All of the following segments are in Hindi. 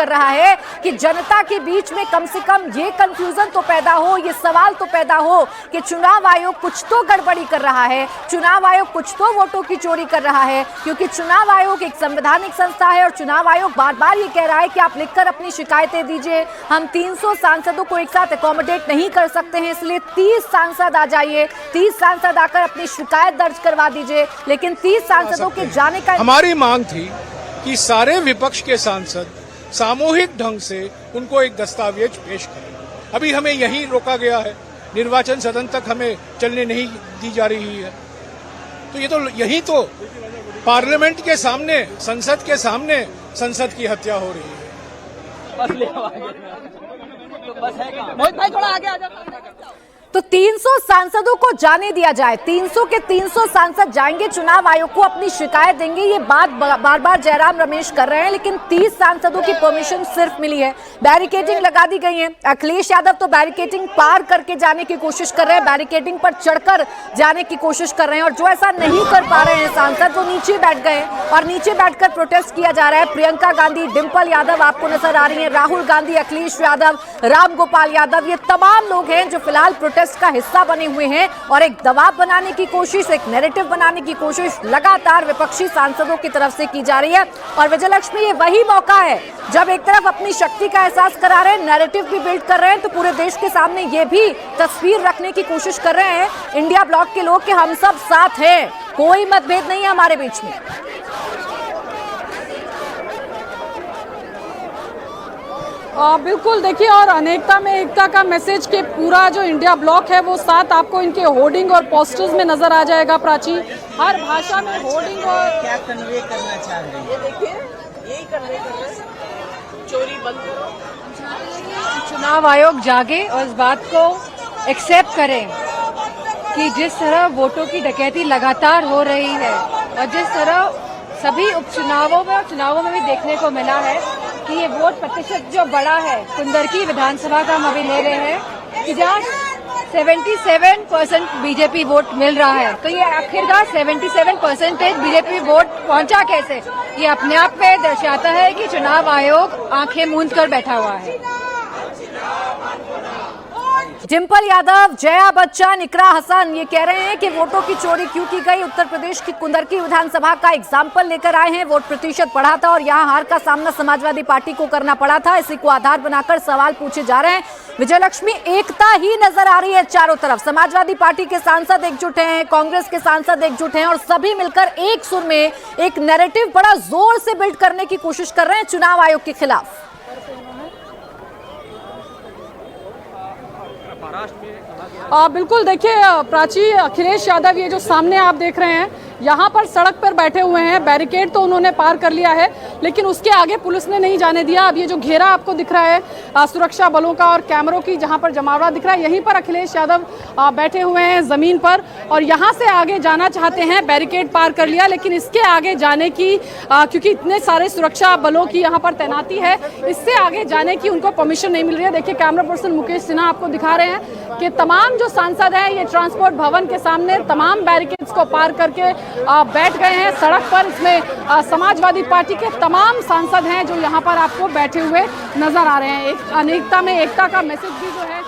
कर रहा है कि जनता के बीच में कम से कम ये कंफ्यूजन तो पैदा हो, ये सवाल तो पैदा हो कि चुनाव आयोग कुछ तो गड़बड़ी कर रहा है, चुनाव आयोग कुछ तो वोटों की चोरी कर रहा है। क्योंकि चुनाव आयोग एक संवैधानिक संस्था है और चुनाव आयोग बार बार ये कह रहा है कि आप लिखकर अपनी शिकायतें दीजिए, हम 300 सांसदों को एक साथ अकोमोडेट नहीं कर सकते हैं, इसलिए 30 सांसद आ जाइए, 30 सांसद आकर अपनी शिकायत दर्ज करवा दीजिए। लेकिन 30 सांसदों के जाने का हमारी मांग थी कि सारे विपक्ष के सांसद सामूहिक ढंग से उनको एक दस्तावेज पेश करें। अभी हमें यहीं रोका गया है, निर्वाचन सदन तक हमें चलने नहीं दी जा रही है। तो ये तो यहीं तो पार्लियामेंट के सामने, संसद के सामने संसद की हत्या हो रही है। मोहित भाई थोड़ा आगे आ जाओ। तो 300 सांसदों को जाने दिया जाए, 300 के 300 सांसद जाएंगे चुनाव आयोग को, अपनी शिकायत देंगे। ये बात बार बार जयराम रमेश कर रहे हैं, लेकिन 30 सांसदों की परमिशन सिर्फ मिली है। बैरिकेडिंग लगा दी गई है। अखिलेश यादव तो बैरिकेडिंग पार करके जाने की कोशिश कर रहे हैं, बैरिकेडिंग पर चढ़कर जाने की कोशिश कर रहे हैं। और जो ऐसा नहीं कर पा रहे हैं सांसद, वो नीचे बैठ गए और नीचे बैठकर प्रोटेस्ट किया जा रहा है। प्रियंका गांधी, डिंपल यादव आपको नजर आ रही है, राहुल गांधी, अखिलेश यादव, राम गोपाल यादव, ये तमाम लोग हैं जो फिलहाल प्रोटेस्ट का हिस्सा बने हुए हैं। और एक दबाव बनाने की कोशिश, एक नैरेटिव बनाने की कोशिश लगातार विपक्षी सांसदों की तरफ से की जा रही है। और विजयलक्ष्मी, ये वही मौका है जब एक तरफ अपनी शक्ति का एहसास करा रहे हैं, नैरेटिव भी बिल्ड कर रहे हैं, तो पूरे देश के सामने ये भी तस्वीर रखने की कोशिश कर रहे हैं इंडिया ब्लॉक के लोग कि हम सब साथ हैं, कोई मतभेद नहीं है हमारे बीच में। बिल्कुल, देखिए, और अनेकता में एकता का मैसेज के पूरा जो इंडिया ब्लॉक है वो साथ आपको इनके होर्डिंग और पोस्टर्स में नजर आ जाएगा। प्राची, हर भाषा में होर्डिंग और क्या कन्वे करना चाह रहे हैं? ये देखिए, यही कन्वे कर रहे हैं, चोरी बंद करो। चुनाव आयोग जागे और इस बात को एक्सेप्ट करें कि जिस तरह वोटों की डकैती लगातार हो रही है और जिस तरह सभी उपचुनावों में और चुनावों में भी देखने को मिला है कि ये वोट प्रतिशत जो बड़ा है, कुंदरकी विधानसभा का हम अभी ले रहे हैं कि जहाँ 77% बीजेपी वोट मिल रहा है, तो ये आखिरकार 77% बीजेपी वोट पहुंचा कैसे, ये अपने आप में दर्शाता है कि चुनाव आयोग आंखें मूंद कर बैठा हुआ है। डिंपल यादव, जया बच्चन, इकरा हसन ये कह रहे हैं कि वोटों की चोरी क्यों की गई। उत्तर प्रदेश की कुंदरकी विधानसभा का एग्जाम्पल लेकर आए हैं, वोट प्रतिशत बढ़ा था और यहां हार का सामना समाजवादी पार्टी को करना पड़ा था। इसी को आधार बनाकर सवाल पूछे जा रहे हैं। विजयलक्ष्मी, एकता ही नजर आ रही है चारों तरफ। समाजवादी पार्टी के सांसद एकजुट हैं, कांग्रेस के सांसद एकजुट हैं और सभी मिलकर एक सुर में एक नैरेटिव बड़ा जोर से बिल्ड करने की कोशिश कर रहे हैं चुनाव आयोग के खिलाफ। बिल्कुल, देखिए प्राची, अखिलेश यादव ये जो सामने आप देख रहे हैं यहाँ पर सड़क पर बैठे हुए हैं। बैरिकेड तो उन्होंने पार कर लिया है, लेकिन उसके आगे पुलिस ने नहीं जाने दिया। अब ये जो घेरा आपको दिख रहा है सुरक्षा बलों का और कैमरों की, जहाँ पर जमावड़ा दिख रहा है, यहीं पर अखिलेश यादव बैठे हुए हैं ज़मीन पर और यहाँ से आगे जाना चाहते हैं। बैरिकेड पार कर लिया, लेकिन इसके आगे जाने की क्योंकि इतने सारे सुरक्षा बलों की यहाँ पर तैनाती है, इससे आगे जाने की उनको परमिशन नहीं मिल रही है। देखिए, कैमरा पर्सन मुकेश सिन्हा आपको दिखा रहे हैं कि तमाम जो सांसद हैं ये ट्रांसपोर्ट भवन के सामने तमाम बैरिकेड्स को पार करके बैठ गए हैं सड़क पर। इसमें समाजवादी पार्टी के तमाम सांसद हैं जो यहाँ पर आपको बैठे हुए नजर आ रहे हैं। एक अनेकता में एकता का मैसेज भी जो है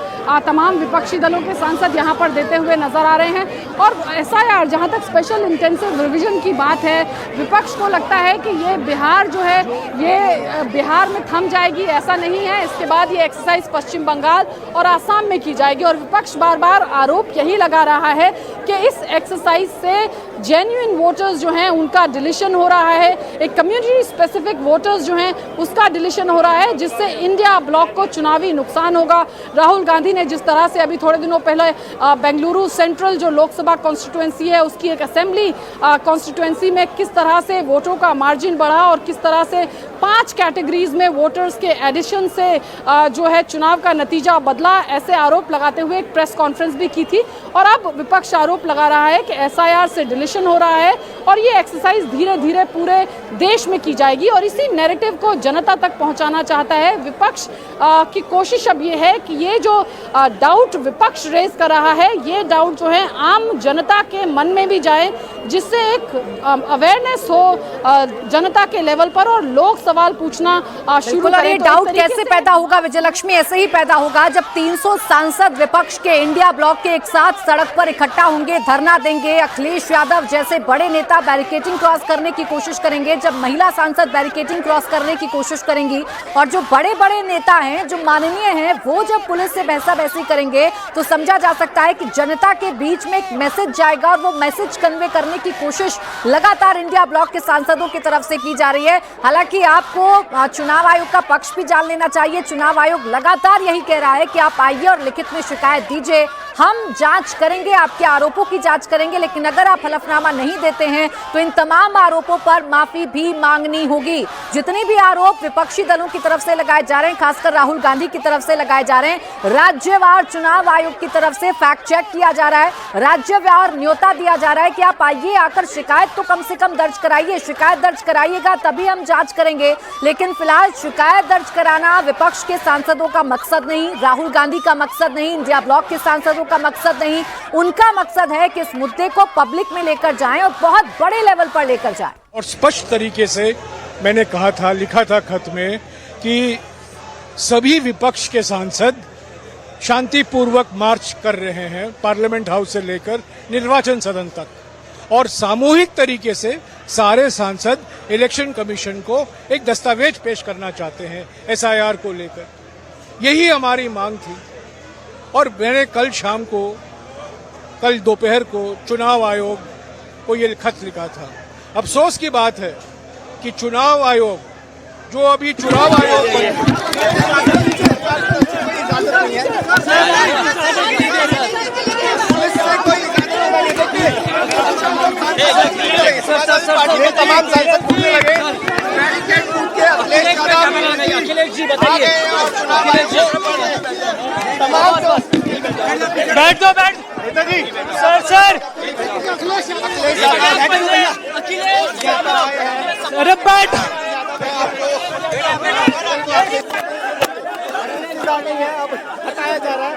तमाम विपक्षी दलों के सांसद यहाँ पर देते हुए नजर आ रहे हैं। और SIR, जहाँ तक स्पेशल इंटेंसिव रिवीजन की बात है, विपक्ष को लगता है कि ये बिहार जो है ये बिहार में थम जाएगी, ऐसा नहीं है। इसके बाद ये एक्सरसाइज पश्चिम बंगाल और आसाम में की जाएगी। और विपक्ष बार बार आरोप यही लगा रहा है कि इस एक्सरसाइज से जेन्युइन वोटर्स जो हैं उनका डिलीशन हो रहा है, एक कम्युनिटी स्पेसिफिक वोटर्स जो हैं उसका डिलीशन हो रहा है, जिससे इंडिया ब्लॉक को चुनावी नुकसान होगा। राहुल गांधी ने जिस तरह से अभी थोड़े दिनों पहले बेंगलुरु सेंट्रल जो लोकसभा कॉन्स्टिट्यूएंसी है उसकी एक असेंबली कॉन्स्टिट्यूएंसी में किस तरह से वोटों का मार्जिन बढ़ा और किस तरह से 5 कैटेगरीज में वोटर्स के एडिशन से जो है चुनाव का नतीजा बदला, ऐसे आरोप लगाते हुए एक प्रेस कॉन्फ्रेंस भी की थी। और अब विपक्ष आरोप लगा रहा है कि SIR से डिलीशन हो रहा है और ये एक्सरसाइज धीरे धीरे पूरे देश में की जाएगी और इसी नैरेटिव को जनता तक पहुंचाना चाहता है विपक्ष। की कोशिश अब ये है कि ये जो डाउट विपक्ष रेज कर रहा है, ये डाउट जो है आम जनता के मन में भी जाए, जिससे एक अवेयरनेस हो जनता के लेवल पर और लोकसभा सवाल पूछना शुरू बिल्कुल, और करें ये तो एक डाउट तरीके कैसे से- पैदा होगा विजयलक्ष्मी? ऐसे ही पैदा होगा जब 300 सांसद विपक्ष के इंडिया ब्लॉक के एक साथ सड़क पर इकट्ठा होंगे, धरना देंगे। अखिलेश यादव जैसे बड़े नेता बैरिकेडिंग क्रॉस करने की कोशिश करेंगे, जब महिला सांसद बैरिकेडिंग क्रॉस करने की कोशिश करेंगी, और जो बड़े बड़े नेता हैं, जो माननीय हैं, वो जब पुलिस से बहसाबहसी करेंगे, तो समझा जा सकता है कि जनता के बीच में एक मैसेज जाएगा, और वो मैसेज कन्वे करने की कोशिश लगातार इंडिया ब्लॉक के सांसदों की तरफ से की जा रही है। हालांकि आपको चुनाव आयोग का पक्ष भी जान लेना चाहिए। चुनाव आयोग लगातार यही कह रहा है कि आप आइए और लिखित में शिकायत दीजिए, हम जांच करेंगे, आपके आरोपों की जांच करेंगे, लेकिन अगर आप हलफनामा नहीं देते हैं तो इन तमाम आरोपों पर माफी भी मांगनी होगी। जितने भी आरोप विपक्षी दलों की तरफ से लगाए जा रहे हैं, खासकर राहुल गांधी की तरफ से लगाए जा रहे हैं, राज्यवार चुनाव आयोग की तरफ से फैक्ट चेक किया जा रहा है, राज्यवार न्योता दिया जा रहा है कि आप आइए, आकर शिकायत तो कम से कम दर्ज कराइए, शिकायत दर्ज कराइएगा तभी हम जांच करेंगे। लेकिन फिलहाल शिकायत दर्ज कराना विपक्ष के सांसदों का मकसद नहीं, राहुल गांधी का मकसद नहीं, इंडिया ब्लॉक के सांसदों का मकसद नहीं। उनका मकसद है कि इस मुद्दे को पब्लिक में लेकर जाएं और बहुत बड़े लेवल पर लेकर जाएं। और स्पष्ट तरीके से मैंने कहा था, लिखा था खत में कि सभी विपक्ष के सांसद शांतिपूर्वक मार्च कर रहे हैं पार्लियामेंट हाउस से लेकर निर्वाचन सदन तक, और सामूहिक तरीके से सारे सांसद इलेक्शन कमीशन को एक दस्तावेज पेश करना चाहते हैं एसआईआर को लेकर। यही हमारी मांग थी, और मैंने कल दोपहर को चुनाव आयोग को ये खत लिखा था। अफसोस की बात है कि चुनाव आयोग, जो अभी चुनाव आयोग तमाम सांसद घूमने लगे, बैरिकेड टूट के अखिलेश जी बताइए, बैठ दो, बैठ नेताजी, सर अरे बैठ, अब हटाया जा रहा है,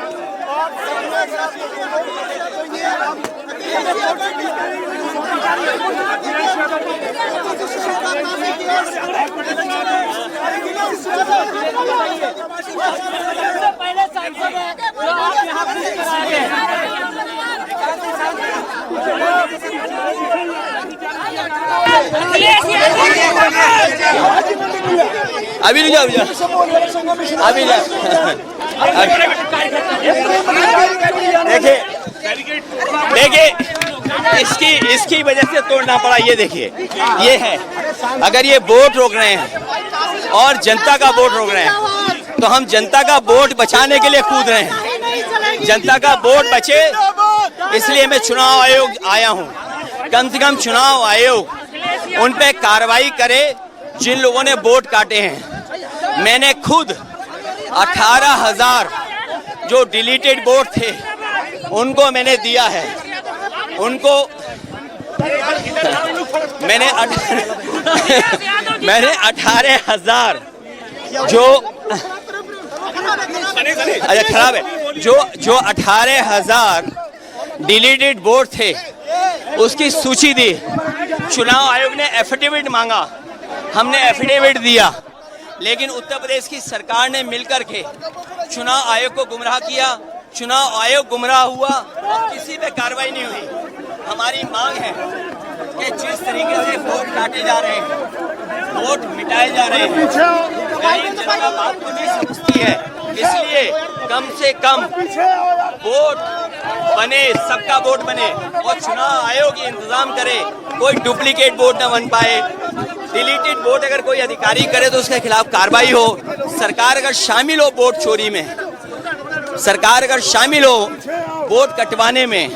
पहले सांसद है जो आप यहाँ पे अभी नहीं जाओ, अभी जा। देखिए इसकी वजह से तोड़ना पड़ा। ये देखिए, ये है, अगर ये वोट रोक रहे हैं और जनता का वोट रोक रहे हैं, तो हम जनता का वोट बचाने के लिए कूद रहे हैं। जनता का वोट बचे, इसलिए मैं चुनाव आयोग आया हूँ। कम से कम चुनाव आयोग उन पे कार्रवाई करे जिन लोगों ने वोट काटे हैं। मैंने खुद 18,000 जो डिलीटेड वोट थे उनको मैंने दिया है। उनको मैंने 18,000 जो अच्छा खराब है, जो 18,000 डिलीटेड वोट थे उसकी सूची दी। चुनाव आयोग ने एफिडेविट मांगा, हमने एफिडेविट दिया, लेकिन उत्तर प्रदेश की सरकार ने मिलकर के चुनाव आयोग को गुमराह किया। चुनाव आयोग गुमराह हुआ और किसी पे कार्रवाई नहीं हुई। हमारी मांग है कि जिस तरीके से वोट काटे जा रहे हैं, वोट मिटाए जा रहे हैं, गरीब जनता बात को नहीं समझती है। इसलिए कम से कम वोट बने, सबका वोट बने, और चुनाव आयोग ये इंतजाम करे कोई डुप्लीकेट वोट न बन पाए। डिलीटेड वोट अगर कोई अधिकारी करे तो उसके खिलाफ कार्रवाई हो। सरकार अगर शामिल हो वोट चोरी में, सरकार अगर शामिल हो वोट कटवाने में,